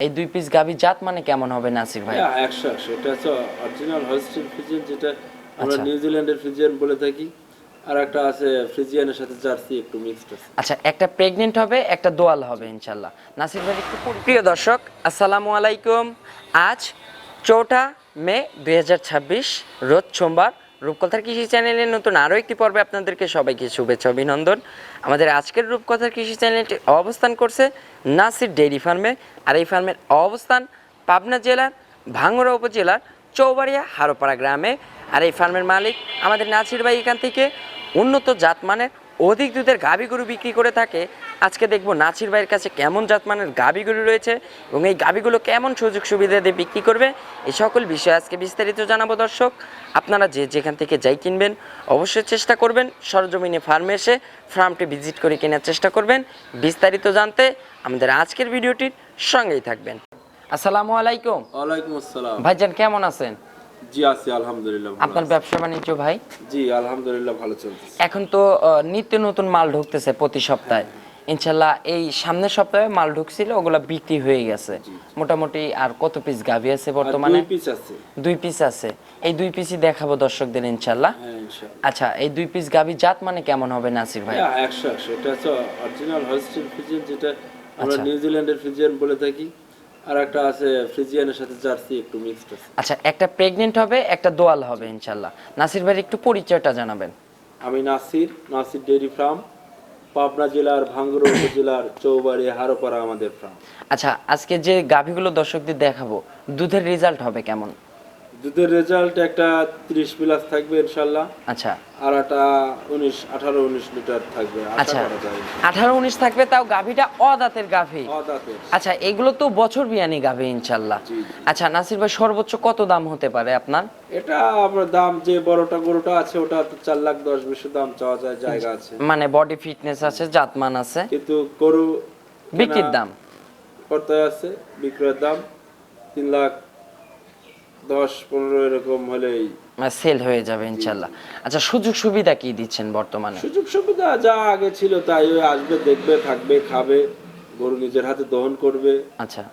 এই দুই পিস গাভী জাত মানে কেমন হবে নাসির ভাই? 100 এটা হচ্ছে অরিজিনাল হলস্টিন ফ্রিজিয়ান, যেটা আমরা নিউজিল্যান্ডের ফ্রিজিয়ান বলে থাকি। আর একটা আছে ফ্রিজিয়ানের সাথে জার্সি একটু মিক্সড আছে। আচ্ছা, একটা প্রেগনেন্ট হবে, একটা দোয়াল হবে ইনশাল্লাহ। নাসির ভাই একটু প্রিয় দর্শক, আসসালামু আলাইকুম। আজ 4 মে 2026, রোজ সোমবার। রূপকথার কৃষি চ্যানেলের নতুন আরও একটি পর্বে আপনাদেরকে সবাইকে শুভেচ্ছা অভিনন্দন। আমাদের আজকের রূপকথার কৃষি চ্যানেলটি অবস্থান করছে নাসির ডেইরি ফার্মে। আর এই ফার্মের অবস্থান পাবনা জেলার ভাঙ্গুড়া উপজেলার চৌবাড়িয়া হারোপাড়া গ্রামে। আর এই ফার্মের মালিক আমাদের নাসির ভাই এখান থেকে উন্নত জাতমানের অধিক দুধের গাভী গরু বিক্রি করে থাকে। আজকে দেখবো নাসির ভাইয়ের কাছে কেমন জাতমানের গাভী গরু রয়েছে এবং এই গাভীগুলো কেমন সুযোগ সুবিধা দিয়ে বিক্রি করবে, এই সকল বিষয়ে আজকে বিস্তারিত জানাবো। দর্শক, আপনারা যে যেখান থেকে যাই কিনবেন অবশ্যই চেষ্টা করবেন সরজমিনে ফার্মে এসে ফার্মটি ভিজিট করে কেনার চেষ্টা করবেন। বিস্তারিত জানতে আমাদের আজকের ভিডিওটির সঙ্গেই থাকবেন। আসসালামু আলাইকুম। ওয়ালাইকুম আসসালাম। ভাইজান কেমন আছেন? জি আছি আলহামদুলিল্লাহ। আপনার ব্যবসা বাণিজ্য ভাই? জি আলহামদুলিল্লাহ ভালো চলছে। এখন তো নিত্য নতুন মাল ঢুকতেছে প্রতি সপ্তাহে। ইনশাল্লাহ এই সামনের সপ্তাহে মাল ঢুকছিল, ওগুলা বিক্রি হয়ে গেছে মোটামুটি। আর কত পিস গাভী আছে বর্তমানে? 2 পিস আছে। 2 পিস আছে। এই 2 পিসই দেখাবো দর্শকদের ইনশাল্লাহ। হ্যাঁ ইনশাআল্লাহ। আচ্ছা, এই 2 পিস গাভী জাত মানে কেমন হবে নাসির ভাই? 100 এটা হচ্ছে অরিজিনাল হলস্টিন ফ্রিজিয়ান, যেটা আমরা নিউজিল্যান্ডের ফ্রিজিয়ান বলে থাকি। আর একটা আছে ফ্রিজিয়ানের সাথে জার্সি একটু মিক্সড আছে। আচ্ছা, একটা প্রেগনেন্ট হবে, একটা দোয়াল হবে ইনশাল্লাহ। নাসির ভাই একটু পরিচয়টা জানাবেন। আমি নাসির ডেইরি ফার্ম, পাবনা জেলার ভাঙ্গুড়া উপজেলার চৌবাড়িয়া হারোপাড়া আমাদের ফার্ম। আচ্ছা, আজকে যে গাভীগুলো দর্শকদের দেখাবো দুধের রেজাল্ট হবে কেমন? দুধের রেজাল্ট একটা 30 প্লাস থাকবে ইনশাআল্লাহ। আচ্ছা, আর একটা 18 লিটার থাকবে। আচ্ছা 18-19 থাকবে, তাও গাভীটা অদাঁতের গাভী। অদাঁতের। আচ্ছা, এগুলো তো বছর বিয়ানি গাভী ইনশাল্লাহ। আচ্ছা নাসির ভাই, সর্বোচ্চ কত দাম হতে পারে আপনার? এটা আপনার দাম, যে বড়টা গরুটা আছে ওটা 4,10,20 দাম চাওয়া যায়, জায়গা আছে। মানে বডি ফিটনেস আছে, জাতমান আছে, কিন্তু গরু বিক্রির দাম করতে আছে, বিক্রয়ের দাম 3,10,15 এরকম হলেই সেল হয়ে যাবে ইনশাল্লাহ। আচ্ছা, সুযোগ সুবিধা কি দিচ্ছেন বর্তমানে? সুযোগ সুবিধা যা আগে ছিল তাই, ওই আসবে, দেখবে, থাকবে, খাবে, গরু নিজের হাতে দহন করবে। আচ্ছা,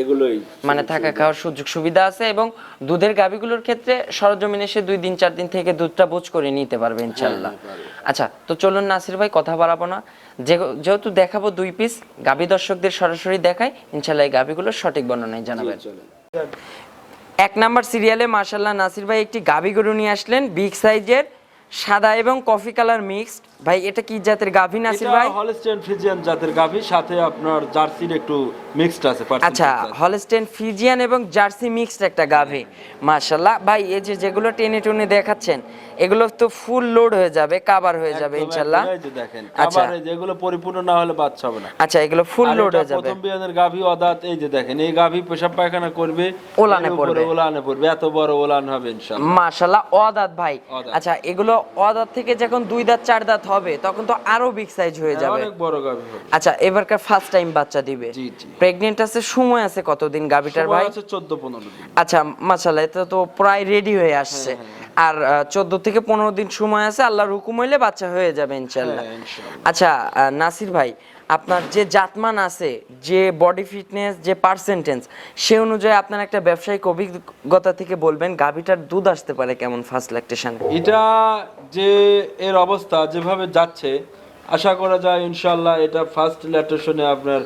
এগুলোই মানে থাকা খাওয়ার সুযোগ সুবিধা আছে এবং দুধের গাভীগুলোর ক্ষেত্রে সরজমিনে এসে 2 দিন 4 দিন থেকে দুধটা বুঝ করে নিতে পারবে ইনশাল্লাহ। আচ্ছা, তো চলুন নাসির ভাই কথা বাড়াবো না, যেহেতু দেখাবো 2 পিস গাভী, দর্শকদের সরাসরি দেখাই ইনশাল্লাহ। এই গাভীগুলোর সঠিক বর্ণনায় জানাবেন। 1 নাম্বার সিরিয়ালে মাশাআল্লাহ নাসির ভাই একটি গাভী গরু নিয়ে আসলেন, বিগ সাইজের, সাদা এবং কফি কালার মিক্সড। ভাই এটা কি জাতের গাভী নাসির ভাই? এটা হলস্টেইন ফ্রিজিয়ান জাতের গাভী, সাথে আপনার জার্সির একটু মিক্সড আছে। আচ্ছা, হলস্টেইন ফ্রিজিয়ান এবং জার্সি মিক্সড একটা গাভী মাশাআল্লাহ। ভাই এই যে যেগুলো টেনে টুনে দেখাচ্ছেন এগুলো তো ফুল লোড হয়ে যাবে, কভার হয়ে যাবে ইনশাআল্লাহ। এই যে দেখেন কভার, যেগুলো পরিপূর্ণ না হলে বাচ্চা হবে না। আচ্ছা, এগুলো ফুল লোড হয়ে যাবে। প্রথম বিয়ানের গাভী অদাঁত, এই যে দেখেন এই গাভী পেশাব পায়খানা করবে, ওলানে পড়বে, ওলানে পড়বে, এত বড় ওলান হবে ইনশাআল্লাহ মাশাআল্লাহ। অদাঁত ভাই। আচ্ছা, এগুলো অদাঁত থেকে যখন 2 দাঁত 4 দাঁত হবে তখন তো আরো বিগ সাইজ হয়ে যাবে, অনেক বড় গাভী হবে। আচ্ছা, এবারকার ফার্স্ট টাইম বাচ্চা দিবে। জি জি। প্রেগন্যান্ট আছে, সময় আছে কতদিন গাভীটার ভাই? আছে 14-15 দিন। আচ্ছা মাশাআল্লাহ, এটা তো প্রায় রেডি হয়ে আসছে। আর 14 থেকে 15 দিন সময় আছে, আল্লাহর হুকুম হইলে বাচ্চা হয়ে যাবে ইনশাআল্লাহ। আচ্ছা নাসির ভাই, আপনার যে জাতমান আছে, যে বডি ফিটনেস, যে পার্সেন্টেজ, সে অনুযায়ী আপনার একটা ব্যবসায়িক অভিজ্ঞতা থেকে বলবেন গাভীটার দুধ আসতে পারে কেমন ফার্স্ট ল্যাকটেশন? এটা যে এর অবস্থা যেভাবে যাচ্ছে, আশা করা যায় ইনশাআল্লাহ এটা ফার্স্ট ল্যাকটেশনে আপনার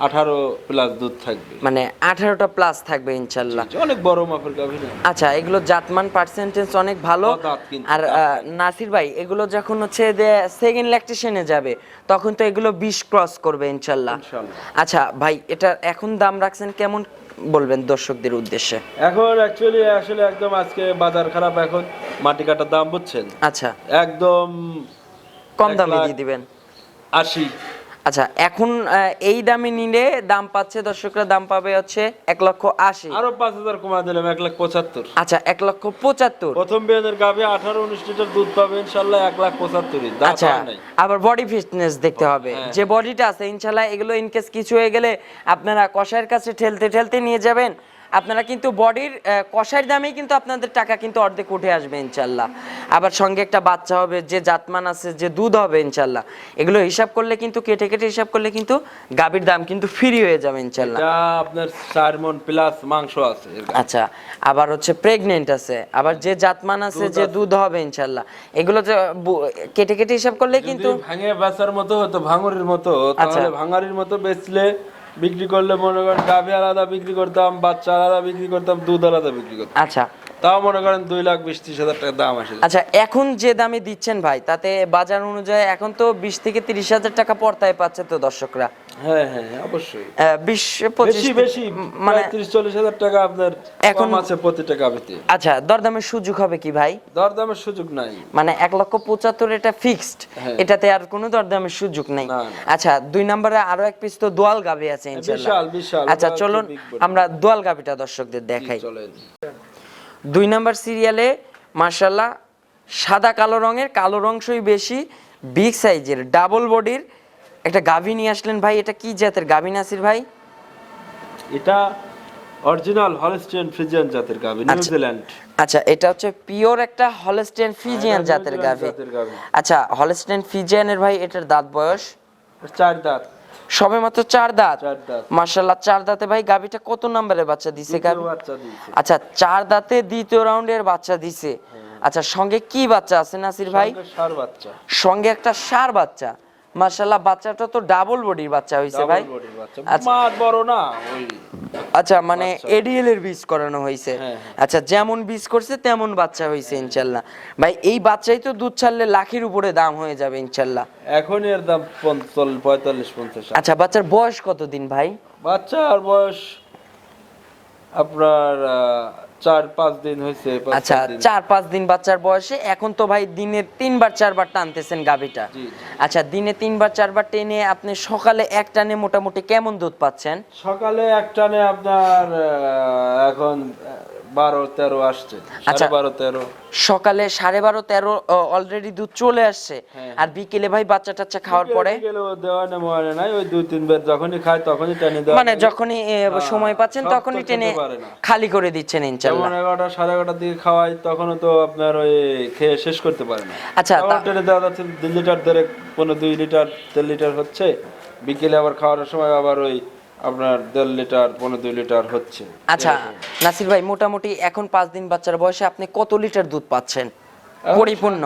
18 প্লাস দুধ থাকবে। মানে 18টা প্লাস থাকবে ইনশাআল্লাহ। অনেক বড় মাপের গাভী না। আচ্ছা, এগুলো জাতমান পার্সেন্টেজ অনেক ভালো। আর নাসির ভাই, এগুলো যখন হচ্ছে যে সেকেন্ড ল্যাকটেশনে যাবে তখন তো এগুলো 20 ক্রস করবে ইনশাআল্লাহ। আচ্ছা ভাই, এটা এখন দাম রাখছেন কেমন বলবেন দর্শকদের উদ্দেশ্যে? এখন অ্যাকচুয়ালি আসলে একদম আজকে বাজার খারাপ, এখন মাটি কাটার দাম বুঝছেন। আচ্ছা, একদম কম দামে দিয়ে দিবেন। 80। আচ্ছা, এখন এই দামে নিলে দাম পাচ্ছে দর্শকরা, দাম পাবে হচ্ছে 1,80,000। আরো 5,000 কমা দিলাম, 1,75,000। আচ্ছা, 1,75,000। প্রথম বিয়ানের গাভী 18-19 লিটার দুধ পাবে ইনশাআল্লাহ 1,75,000। আচ্ছা, আবার বডি ফিটনেস দেখতে হবে, যে বডিটা আছে ইনশাআল্লাহ। এগুলো ইনকেস কিছু হয়ে গেলে আপনারা কষায়ের কাছে ঠেলতে ঠেলতে নিয়ে যাবেন, আপনারা কিন্তু বডির কষাইর দামেই কিন্তু আপনাদের টাকা কিন্তু অর্ধেক উঠে আসবে ইনশাল্লাহ। আবার সঙ্গে একটা বাচ্চা হবে, যে জাতমান আছে, যে দুধ হবে ইনশাল্লাহ, এগুলো হিসাব করলে কিন্তু কেটে কেটে হিসাব করলে কিন্তু গাভীর দাম কিন্তু ফ্রি হয়ে যাবে ইনশাল্লাহ। এটা আপনার 4 মণ প্লাস মাংস আছে এর গায়ে। আচ্ছা, আবার হচ্ছে প্রেগনেন্ট আছে, আবার যে জাতমান আছে, যে দুধ হবে ইনশাল্লাহ, এগুলো যে কেটে কেটে হিসাব করলে কিন্তু যদি ভাঙে বেচার মতো হতো, ভাঙুরির মতো, তাহলে ভাঙারির মতো বেচলে বিক্রি করলে মনে করেন গাভী আলাদা বিক্রি করতাম, বাচ্চা আলাদা বিক্রি করতাম, দুধ আলাদা বিক্রি করতাম। আচ্ছা তাও মনে করেন 2,20,30,000 টাকা দাম আসে। আচ্ছা, এখন যে দামে দিচ্ছেন ভাই, তাতে বাজার অনুযায়ী এখন তো 20 থেকে 30,000 টাকা পর্তায় পাচ্ছে তো দর্শকরা। হ্যাঁ হ্যাঁ অবশ্যই 20-25 বেশি বেশি মানে 30-40,000 টাকা আপনার এখন কম আছে প্রতিটা গাভীতে। আচ্ছা, দরদামের সুযোগ হবে কি ভাই? দরদামের সুযোগ নাই, মানে 1,75,000 এটা ফিক্সড, হ্যাঁ। এটাতে আর কোনো দরদামের সুযোগ নাই। না, না। আচ্ছা, 2 নম্বরে আরো এক পিস তো দোয়াল গাভী আছে ইনশাআল্লাহ। বিশাল বিশাল। আচ্ছা চলুন আমরা দোয়াল গাভীটা দর্শকদের দেখাই। চলেন। 2 নাম্বার সিরিয়ালে মাশাআল্লাহ সাদা কালো রঙের, কালো অংশই বেশি, বিগ সাইজের ডাবল বডির একটা গাভী নিয়ে আসলেন ভাই। এটা কি জাতের গাভী নাসির ভাই? এটা অরিজিনাল হলস্টিয়ান ফ্রিজিয়ান জাতের গাভী, নিউজিল্যান্ড। আচ্ছা, এটা হচ্ছে পিওর একটা হলস্টেইন ফ্রিজিয়ান জাতের গাভী। আচ্ছা, হলস্টেইন ফ্রিজিয়ানের ভাই এটার দাঁত বয়স 4 দাঁত, সবেমাত্র 4 দাঁত। 4 দাঁত। মাশাআল্লাহ 4 দাঁতে ভাই গাভীটা কত নম্বরের বাচ্চা দিছে গাভী? বাচ্চা দিয়েছে। আচ্ছা, 4 দাঁতে দ্বিতীয় রাউন্ডের বাচ্চা দিছে। আচ্ছা, সঙ্গে কি বাচ্চা আছে নাসির ভাই? সঙ্গে ষাঁড় বাচ্চা। সঙ্গে একটা ষাঁড় বাচ্চা। মাশাআল্লাহ বাচ্চাটা তো ডাবল বডির বাচ্চা হইছে ভাই। ডাবল বডির বাচ্চা, মাঠ বড় না ওই। আচ্ছা, মানে এডিএল এর বীজ করানো হয়েছে। হ্যাঁ। আচ্ছা, যেমন বীজ করছে তেমন বাচ্চা হয়েছে ইনশাআল্লাহ। ভাই এই বাচ্চাই তো দুধ ছাড়লে লাখের উপরে দাম হয়ে যাবে ইনশাআল্লাহ। এখন এর দাম 45-50। আচ্ছা, বাচ্চার বয়স কতদিন ভাই? বাচ্চার বয়স আপনার 4-5 দিন হয়েছে। আচ্ছা, 4-5 দিন বাচ্চার বয়সে। এখন তো ভাই দিনে 3বার 4বার টানতেছেন গাভীটা। জি। আচ্ছা, দিনে 3বার 4বার টেনে আপনি সকালে এক টানে মোটামুটি কেমন দুধ পাচ্ছেন? সকালে এক টানে আপনার এখন 12-13 আসছে। আচ্ছা। 12-13 সকালে 12:30-13 অলরেডি দুধ চলে আসছে। হ্যাঁ। আর বিকেলে ভাই বাচ্চা টাচ্চা খাওয়ার পরে বিকেলেও দেওয়া না মনে নাই, ওই 2-3 বার যখনই খায় তখনই টেনে দেওয়া। মানে যখনই সময় পাচ্ছেন সব তো তখনই খেতে টেনে পারে না। খালি করে দিচ্ছেন যেমন ইনশাআল্লাহ। 11টা 11:30 দিকে খাওয়াই, তখনও তো আপনার ওই খেয়ে শেষ করতে পারে না। আচ্ছা, তখন টেনে দেওয়া যাচ্ছে 2 লিটার ধরে, 2 লিটার 3 লিটার হচ্ছে। বিকেলে আবার খাওয়ার সময় আবার ওই আপনার 1.5 লিটার 2 লিটার হচ্ছে। আচ্ছা নাসির ভাই, মোটামুটি এখন 5 দিন বাচ্চার বয়সে আপনি কত লিটার দুধ পাচ্ছেন পরিপূর্ণ?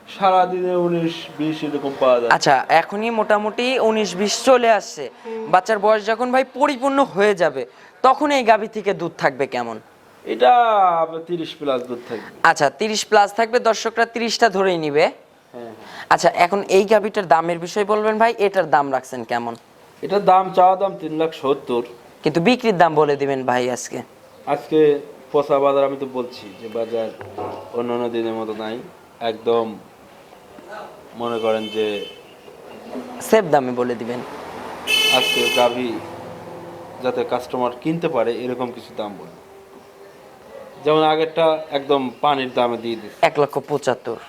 সারাদিনে 19-20 এরকম পাওয়া যায়। আচ্ছা, এখনই মোটামুটি 19-20 চলে আসছে। বাচ্চার বয়স যখন ভাই পরিপূর্ণ হয়ে যাবে তখন এই গাভী থেকে দুধ থাকবে কেমন? এটা 30 প্লাস দুধ থাকবে। আচ্ছা, 30 প্লাস থাকবে, দর্শকরা 30টা ধরেই নিবে। হ্যাঁ। আচ্ছা, এখন এই গাভীটার দামের বিষয় বলবেন ভাই, এটার দাম রাখছেন কেমন? এটার দাম চাওয়া দাম 3,70,000, কিন্তু বিক্রির দাম বলে দিবেন ভাই আজকে। আজকে পচা বাজার, আমি তো বলছি যে বাজার অন্যান্য দিনের মতো নাই, একদম মনে করেন যে সেফ দামে বলে দিবেন। আজকে গাভী যাতে কাস্টমার কিনতে পারে এরকম কিছু দাম বলি। যেমন আগেরটা একদম পানির দামে দিয়ে দিচ্ছে। 1,75,000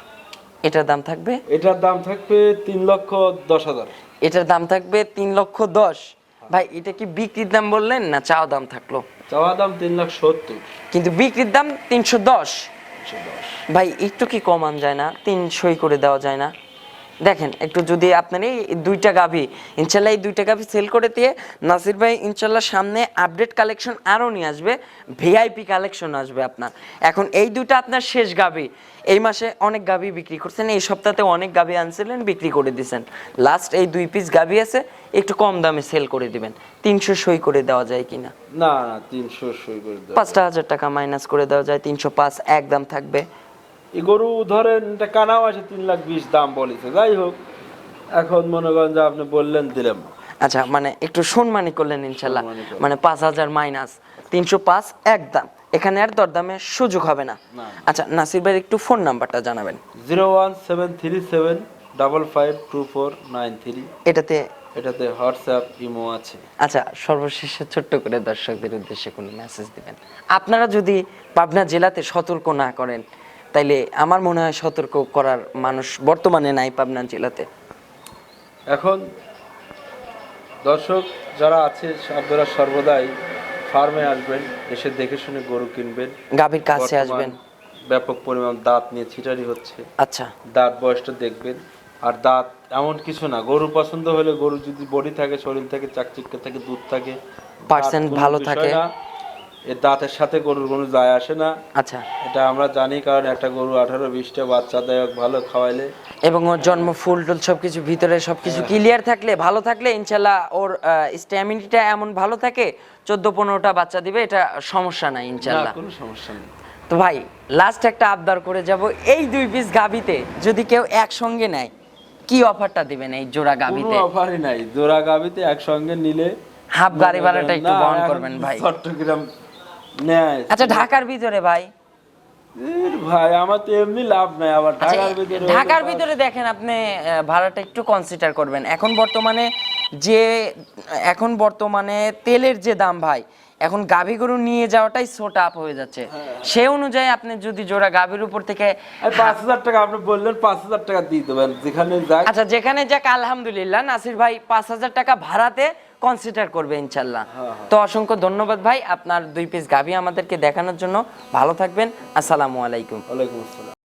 এটার দাম থাকবে। এটার দাম থাকবে 3,10,000। এটার দাম থাকবে 3,10,000। ভাই এটা কি বিক্রির দাম বললেন না চাওয়া দাম থাকলো? চাওয়া দাম 3,70,000। কিন্তু বিক্রির দাম 310। ভাই একটু কি কমান যায় না? 300 করে দেওয়া যায় না? দেখেন একটু, যদি আপনার এই 2টা গাভী ইনশাল্লাহ, এই 2টা গাভী সেল করে দিয়ে নাসির ভাই ইনশাল্লাহ সামনে আপডেট কালেকশন আরও নিয়ে আসবে, ভিআইপি কালেকশন আসবে আপনার। এখন এই 2টা আপনার শেষ গাভী। এই মাসে অনেক গাভী বিক্রি করছেন, এই সপ্তাহে অনেক গাভী আনছিলেন, বিক্রি করে দিয়েছেন। লাস্ট এই 2 পিস গাভী আছে, একটু কম দামে সেল করে দিবেন। 300 সই করে দেওয়া যায় কিনা? না না, 300 সই করে দেওয়া। 5,000 টাকা মাইনাস করে দেওয়া যায়, 305 একদম থাকবে। এই গরু ধরেন এটা কানাও আছে 3,20,000 দাম বলেছে। যাই হোক, এখন মনে করেন যে আপনি বললেন দিলাম। আচ্ছা, মানে একটু সম্মানী করলেন ইনশাল্লাহ, মানে 5,000 মাইনাস 305 একদম। এখানে আর দরদামের সুযোগ হবে না। আচ্ছা নাসির ভাই, একটু ফোন নাম্বারটা জানাবেন। 01737552493। এটাতে হোয়াটসঅ্যাপ ইমো আছে। আচ্ছা, সর্বশেষে ছোট্ট করে দর্শকদের উদ্দেশ্যে কোনো মেসেজ দিবেন? আপনারা যদি পাবনা জেলাতে সতর্ক না করেন তাইলে আমার মনে হয় সতর্ক করার মানুষ বর্তমানে নাই পাবনা জেলাতে। এখন দর্শক যারা আছে আপনারা সর্বদাই ফার্মে আসবেন, এসে দেখে শুনে গরু কিনবেন। গাভীর কাছে বর্তমান আসবেন। ব্যাপক পরিমাণ দাঁত নিয়ে ছিটারি হচ্ছে, আচ্ছা দাঁত বয়সটা দেখবেন। আর দাঁত এমন কিছু না, গরু পছন্দ হলে, গরু যদি বডি থাকে, শরীর থাকে, চাকচিক্য থাকে, দুধ থাকে, পার্সেন্ট দাঁত কোনো ভালো বিষয় থাকে। না। এর দাঁতের সাথে গরুর কোনো যায় আসে না, আচ্ছা। এটা আমরা জানি, কারণ একটা গরু 18-20টা বাচ্চা দেয় ভালো খাওয়াইলে। এবং ওর জন্ম ফুল টুল সবকিছু ভিতরে সবকিছু ক্লিয়ার থাকলে, ভালো থাকলে ইনশাল্লাহ ওর স্ট্যামিনিটা এমন ভালো থাকে 14-15টা বাচ্চা দিবে, এটা সমস্যা নাই না, ইনশাল্লাহ। কোনো সমস্যা নেই। তো ভাই লাস্ট একটা আবদার করে যাব, এই 2 পিস গাভীতে যদি কেউ একসঙ্গে নেয় কি অফারটা দিবেন এই জোড়া কোনো গাভীতে? অফারই নাই, জোড়া গাবিতে একসঙ্গে নিলে হাফ গাড়ি ভাড়াটা একটু না, বহন এখন করবেন ভাই। চট্টগ্রাম নেয়। আচ্ছা ঢাকার ভিতরে ভাই, ভাই আমার তো এমনি লাভ নাই, আবার আচ্ছা ঢাকার ভিতরে ঢাকার ভিতরে দেখেন আপনি ভাড়াটা একটু কনসিডার করবেন। এখন বর্তমানে তেলের যে দাম ভাই, এখন গাভী গরু নিয়ে যাওয়াটাই সোট আপ হয়ে যাচ্ছে। সেই অনুযায়ী আপনি যদি জোড়া গাভীর উপর থেকে 5,000 টাকা আপনি বললেন, 5,000 টাকা দিয়ে দেবেন যেখানে যাক। আচ্ছা যেখানে যাক, আলহামদুলিল্লাহ নাসির ভাই 5,000 টাকা ভাড়াতে কনসিডার করবে ইনশাল্লাহ। তো অসংখ্য ধন্যবাদ ভাই আপনার 2 পিস গাভী আমাদেরকে দেখানোর জন্য। ভালো থাকবেন, আসসালামু আলাইকুম। ওয়ালাইকুম আসসালাম।